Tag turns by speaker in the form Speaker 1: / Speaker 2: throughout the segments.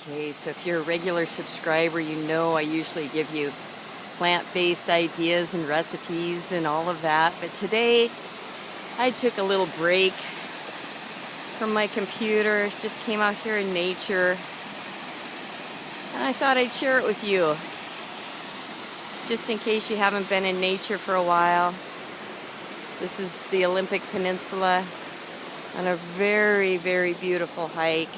Speaker 1: Okay, so if you're a regular subscriber, you know I usually give you plant-based ideas and recipes and all of that. But today I took a little break from my computer, just came out here in nature, and I thought I'd share it with you, just in case you haven't been in nature for a while. This is the Olympic Peninsula on a very, very beautiful hike.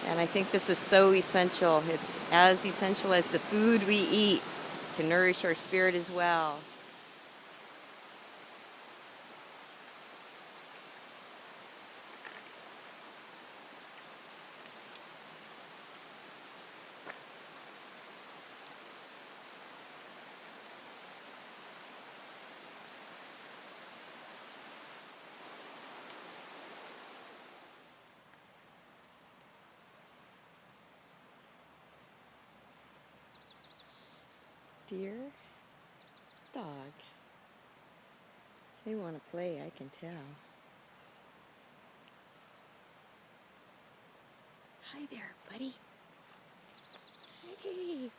Speaker 1: And I think this is so essential. It's as essential as the food we eat to nourish our spirit as well. Deer, dog. They want to play, I can tell. Hi there, buddy. Hey.